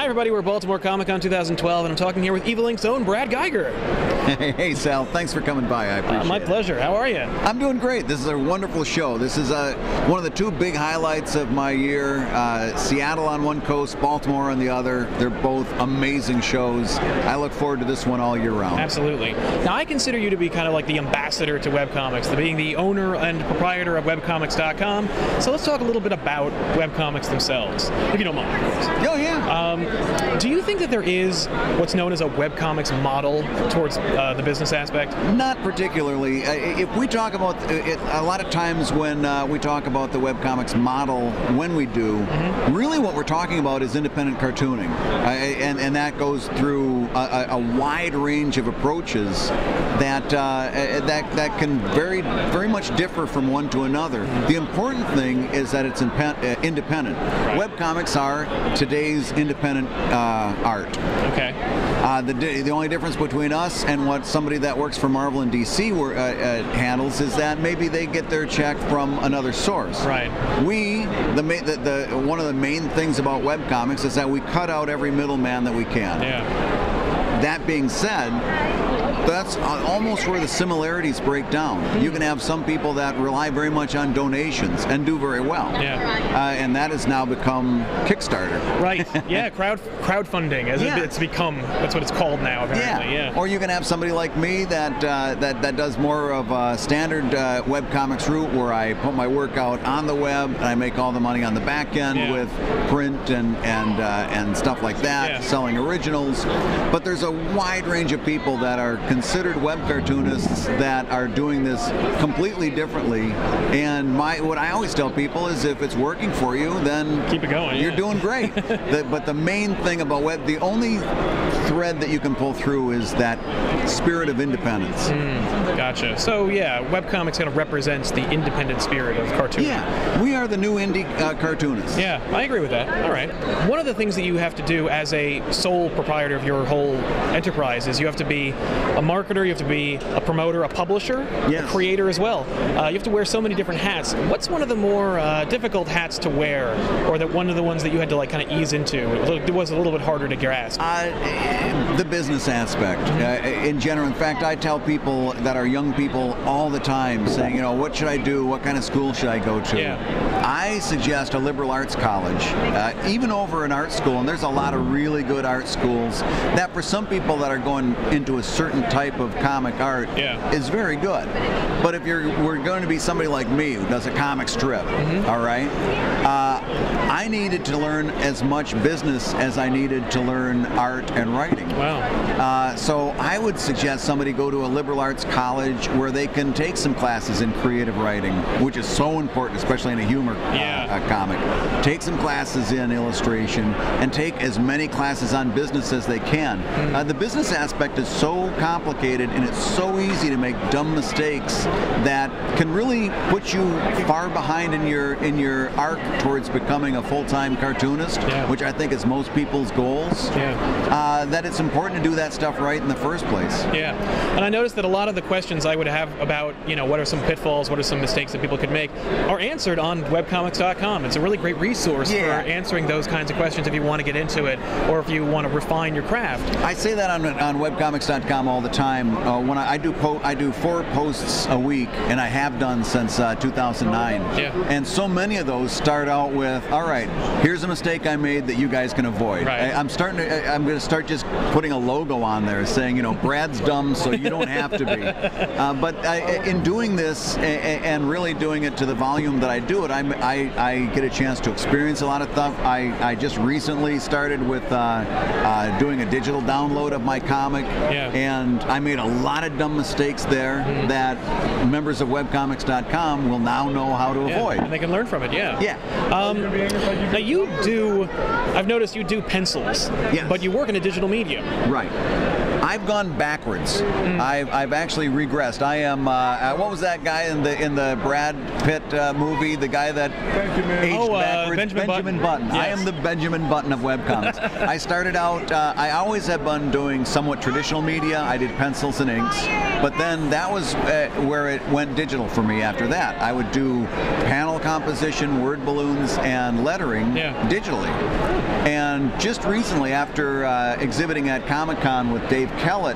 Hi everybody, we're Baltimore Comic Con 2012, and I'm talking here with Evil Inc.'s own Brad Guigar. Hey Sal, thanks for coming by, I appreciate it. My pleasure. How are you? I'm doing great. This is a wonderful show. This is one of the two big highlights of my year. Seattle on one coast, Baltimore on the other. They're both amazing shows. I look forward to this one all year round. Absolutely. Now I consider you to be kind of like the ambassador to webcomics, being the owner and proprietor of webcomics.com. So let's talk a little bit about webcomics themselves, if you don't mind, of course. Oh yeah. Do you think that there is what's known as a webcomics model towards the business aspect? Not particularly. If we talk about it, a lot of times when we talk about the webcomics model, when we do, really what we're talking about is independent cartooning, and that goes through a wide range of approaches that can very much differ from one to another. The important thing is that it's independent. Right. Webcomics are today's independent art. Okay. The only difference between us and what somebody that works for Marvel and DC handles is that maybe they get their check from another source. Right. One of the main things about webcomics is that we cut out every middleman that we can. Yeah. That being said, that's almost where the similarities break down. You can have some people that rely very much on donations and do very well. Yeah. And that has now become Kickstarter. Right. Yeah. Crowdfunding, as it's become. That's what it's called now. Apparently. Yeah. Or you can have somebody like me that does more of a standard webcomics route, where I put my work out on the web and I make all the money on the back end with print and stuff like that, selling originals. But there's a wide range of people that are considered web cartoonists that are doing this completely differently. And what I always tell people is, if it's working for you, then keep it going. You're doing great. But the main thing about web, the only thread that you can pull through is that spirit of independence. Gotcha. So yeah, webcomics kind of represents the independent spirit of cartooning. Yeah, we are the new indie cartoonists. Yeah, I agree with that. All right. One of the things that you have to do as a sole proprietor of your whole enterprise is you have to be a marketer, you have to be a promoter, a publisher, a creator as well. You have to wear so many different hats. What's one of the more difficult hats to wear, or one of the ones that you had to kind of ease into? It was a little bit harder to grasp. The business aspect, in general. In fact, I tell people that are young people all the time, saying, what should I do? What kind of school should I go to? Yeah. I suggest a liberal arts college, even over an art school, and there's a lot of really good art schools that, for some people that are going into a certain type of comic art, is very good. But if we're going to be somebody like me who does a comic strip, all right, I needed to learn as much business as I needed to learn art and writing. Wow. So I would suggest somebody go to a liberal arts college where they can take some classes in creative writing, which is so important, especially in a humor comic. Take some classes in illustration, and take as many classes on business as they can. The business aspect is so complicated, and it's so easy to make dumb mistakes that can really put you far behind in your arc towards becoming a full-time cartoonist, which I think is most people's goals. That it's important to do that stuff right in the first place. Yeah, and I noticed that a lot of the questions I would have about, what are some pitfalls, what are some mistakes that people could make, are answered on webcomics.com. It's a really great resource for answering those kinds of questions if you want to get into it, or if you want to refine your craft. I say that on webcomics.com all the time. When I do 4 posts a week, and I have done since 2009. And so many of those start out with, all right, here's a mistake I made that you guys can avoid. I'm going to start just putting a logo on there saying, Brad's dumb, so you don't have to be. But in doing this and really doing it to the volume that I do it, I get a chance to experience a lot of stuff. I just recently started with doing a digital download of my comic, and I made a lot of dumb mistakes there that members of webcomics.com will now know how to avoid. And they can learn from it, now I've noticed you do pencils, but you work in a digital medium. Right. I've gone backwards. I've actually regressed. I am. What was that guy in the Brad Pitt movie? The guy that aged backwards. Benjamin Button. Yes. I am the Benjamin Button of webcomics. I started out. I always have been doing somewhat traditional media. I did pencils and inks, but then that was where it went digital for me. After that, I would do panel composition, word balloons, and lettering digitally. And just recently, after exhibiting at Comic Con with Dave Kellett,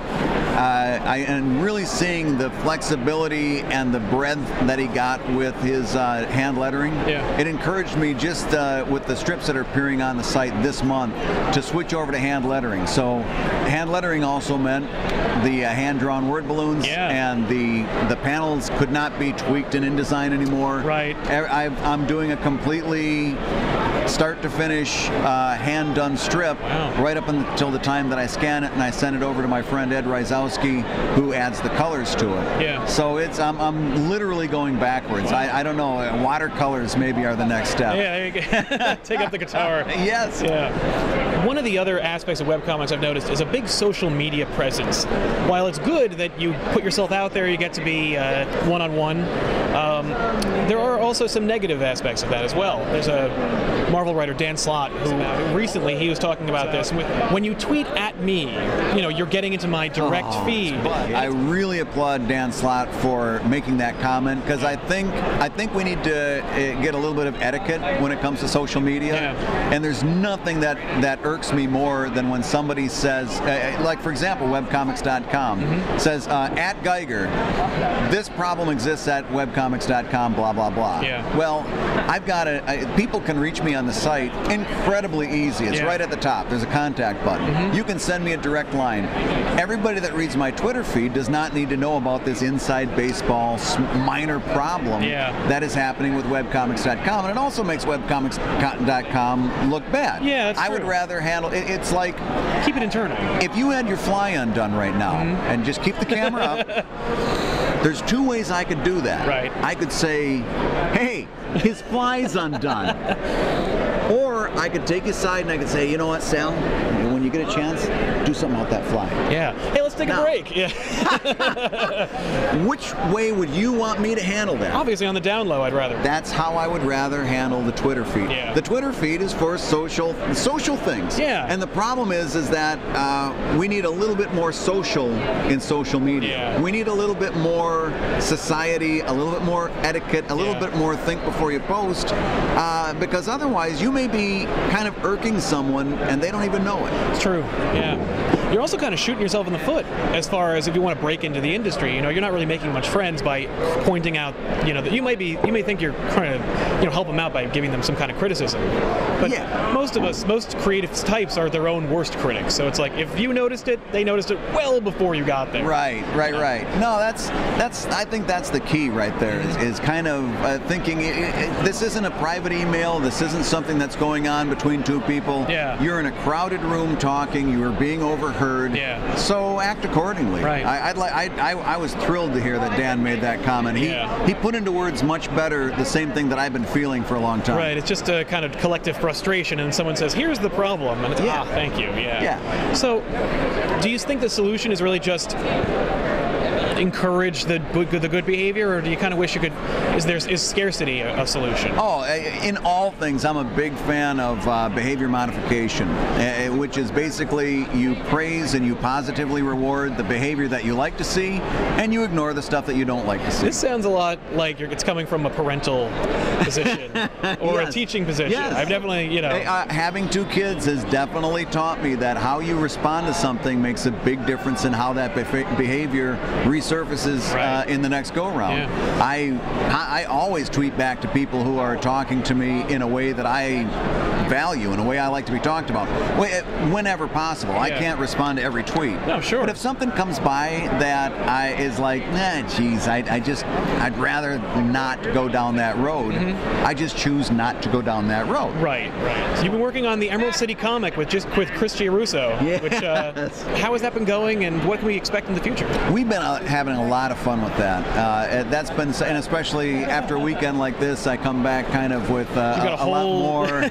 I am really seeing the flexibility and the breadth that he got with his hand lettering. It encouraged me just with the strips that are appearing on the site this month to switch over to hand lettering. So hand lettering also meant the hand-drawn word balloons and the panels could not be tweaked in InDesign anymore. Right. I'm doing a completely start to finish hand-done strip right up until the time that I scan it and I send it over to my friend Ed Ryzowski, who adds the colors to it. So it's I'm literally going backwards. I don't know. Watercolors maybe are the next step. There you go. Take up the guitar. Yes. One of the other aspects of webcomics I've noticed is a big social media presence. While it's good that you put yourself out there, you get to be one-on-one, there are also some negative aspects of that as well. There's a Marvel writer, Dan Slott, who recently he was talking about this. When you tweet at me, you're getting into my direct feed. I really applaud Dan Slott for making that comment, because I think we need to get a little bit of etiquette when it comes to social media. And there's nothing that irks me more than when somebody says, like for example, webcomics.com says, at Guigar, this problem exists at webcomics.com, blah, blah, blah. Well, I've got people can reach me on the site incredibly easy. It's right at the top. There's a contact button. You can send me a direct line. Everybody that reads my Twitter feed does not need to know about this inside baseball minor problem that is happening with webcomics.com, and it also makes webcomics.com look bad. That's I true. would rather handle it. It's like, keep it internal. if you had your fly undone right now and just keep the camera up, there's two ways I could do that. Right. I could say, hey, his fly's undone. Or I could take his side and I could say, you know what, Sal, when you get a chance, do something about that fly. Hey, let's take a break. Which way would you want me to handle that? Obviously on the down low, I'd rather. That's how I would rather handle the Twitter feed. The Twitter feed is for social things. And the problem is that we need a little bit more social in social media. We need a little bit more society, a little bit more etiquette, a little bit more think before you post, because otherwise you may be kind of irking someone and they don't even know it. It's true. You're also kind of shooting yourself in the foot as far as if you want to break into the industry. You're not really making much friends by pointing out, that you may think you're trying to, help them out by giving them some kind of criticism. But most creative types are their own worst critics. So it's like, if you noticed it, they noticed it well before you got there. Right. No, I think that's the key right there, is kind of thinking this isn't a private email. This isn't something that's going on between two people. You're in a crowded room talking. You are being overheard. So act accordingly. I was thrilled to hear that Dan made that comment. He put into words much better the same thing that I've been feeling for a long time. It's just a kind of collective frustration, and someone says, "Here's the problem," and it's thank you. So, do you think the solution is really just encourage the good behavior, or do you kind of wish you could? Is scarcity a solution? In all things, I'm a big fan of behavior modification, which is basically you praise and you positively reward the behavior that you like to see, and you ignore the stuff that you don't like to see. This sounds a lot like it's coming from a parental position or a teaching position. I've definitely, having two kids has definitely taught me that how you respond to something makes a big difference in how that behavior resurfaces in the next go-round. I always tweet back to people who are talking to me in a way that I value, in a way I like to be talked about, whenever possible. I can't respond to every tweet. No, sure. But if something comes by that is like, I'd rather not go down that road. I just choose not to go down that road. Right. So you've been working on the Emerald City comic with Chris Giarrusso. Which how has that been going, and what can we expect in the future? We've been having a lot of fun with that. That's been, and especially after a weekend like this, I come back kind of with a lot more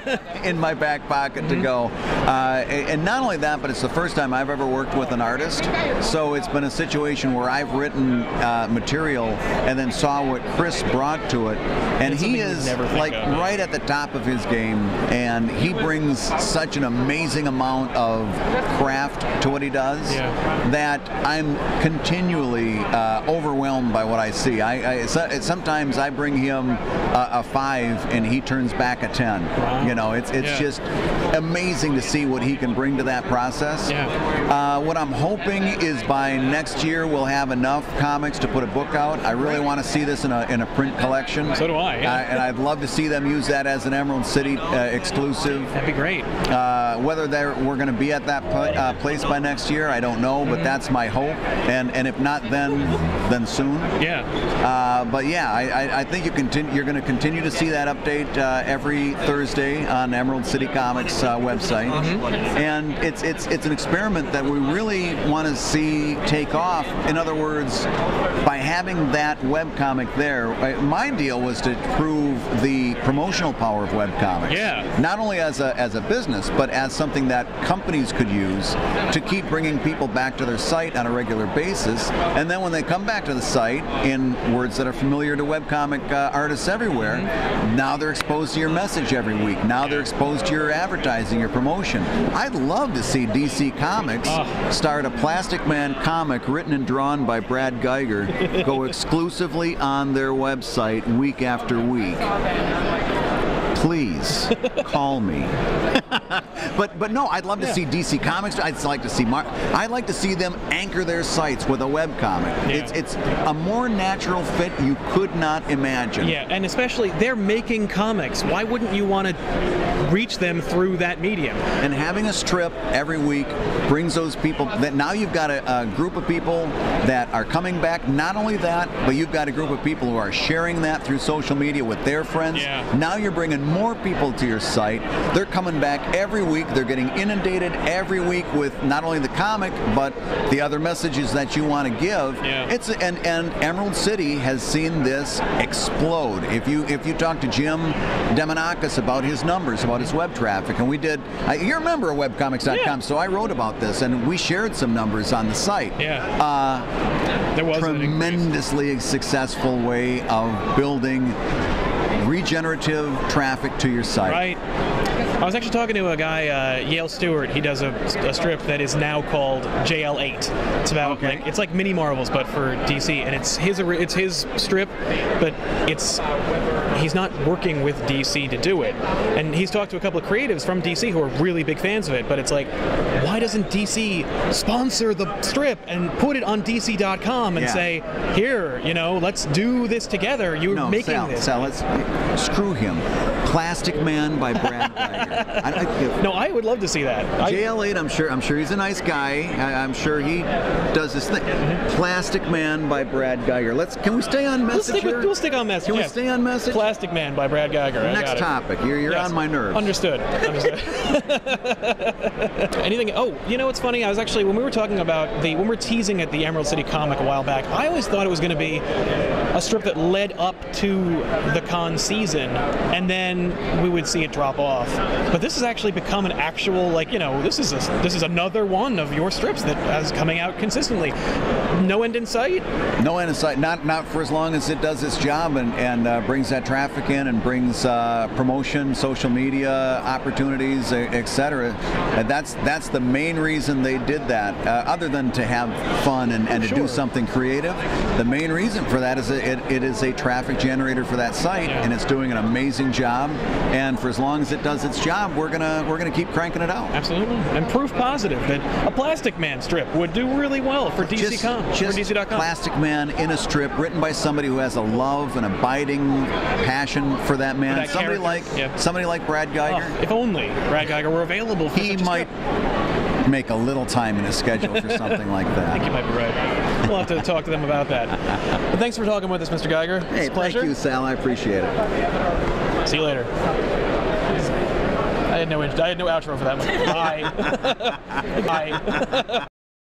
in my back pocket to go. And not only that, but it's the first time I've ever worked with an artist. So it's been a situation where I've written material and then saw what Chris brought to it, and he is like right at the top of his game, and he brings such an amazing amount of craft to what he does that I'm continually overwhelmed by what I see. Sometimes I bring him a 5 and he turns back a 10. Wow. You know, it's just amazing to see what he can bring to that process. What I'm hoping is by next year we'll have enough comics to put a book out. I really want to see this in a print collection. So do I. And I'd love to see them use that as an Emerald City exclusive. That'd be great. Whether we're going to be at that place by next year, I don't know, but that's my hope. And if not then soon. But yeah, I think you're going to continue to see that update every Thursday on Emerald City Comics website. And it's an experiment that we really want to see take off. In other words, by having that webcomic there, my deal was to prove the promotional power of webcomics. Not only as a business, but as something that companies could use to keep bringing people back to their site on a regular basis. And then when they come back to the site, in words that are familiar to webcomic artists everywhere, now they're exposed to your message every week. Now they're exposed to your advertising, your promotion. I'd love to see DC Comics start a Plastic Man comic written and drawn by Brad Guigar go exclusively on their website week after week. Please call me. But no, I'd love to see DC Comics. I'd like to see I'd like to see them anchor their sites with a webcomic. It's a more natural fit you could not imagine. And especially they're making comics. Why wouldn't you want to reach them through that medium? And having a strip every week brings those people. That now you've got a group of people that are coming back. Not only that, but you've got a group of people who are sharing that through social media with their friends. Now you're bringing more people to your site. They're coming back every week. They're getting inundated every week with not only the comic, but the other messages that you want to give. And Emerald City has seen this explode. If you talk to Jim Demonakis about his numbers, about his web traffic, and we did, you remember webcomics.com, so I wrote about this, and we shared some numbers on the site. There was a tremendously successful way of building regenerative traffic to your site. I was actually talking to a guy, Yale Stewart. He does a strip that is now called JL8. It's about it's like mini Marvels, but for DC, and it's his strip, but he's not working with DC to do it. And he's talked to a couple of creatives from DC who are really big fans of it. But it's like, why doesn't DC sponsor the strip and put it on DC.com and say, here, let's do this together. You're making this. Sal, let's screw him. Plastic Man by Brad Guigar. No, I would love to see that. JL8, I'm sure he's a nice guy. I'm sure he does his thing. Plastic Man by Brad Guigar. Can we stay on message here? We'll stick on message. Can we stay on message? Plastic Man by Brad Guigar. Next topic. You're on my nerves. Understood. Anything? Oh, it's funny. I was actually, when we were talking about when we were teasing at the Emerald City Comic a while back, I always thought it was going to be a strip that led up to the con season, and then we would see it drop off. But this has actually become an actual, this is another one of your strips that is coming out consistently. No end in sight? No end in sight. Not for as long as it does its job and brings that traffic in and brings promotion, social media opportunities, etc. That's the main reason they did that. Other than to have fun and to do something creative, the main reason for that is it is a traffic generator for that site, and it's doing an amazing job. And for as long as it does its job, we're gonna keep cranking it out. Absolutely, and proof positive that a Plastic Man strip would do really well for DC.com. Plastic Man in a strip written by somebody who has a love and abiding passion for that man. That somebody like Brad Guigar. If only Brad Guigar were available for he might make a little time in his schedule for something like that. I think you might be right. We'll have to talk to them about that. But thanks for talking with us, Mr. Guigar. Hey, thank you, Sal. I appreciate it. See you later. I had no outro for that one. Bye. Bye.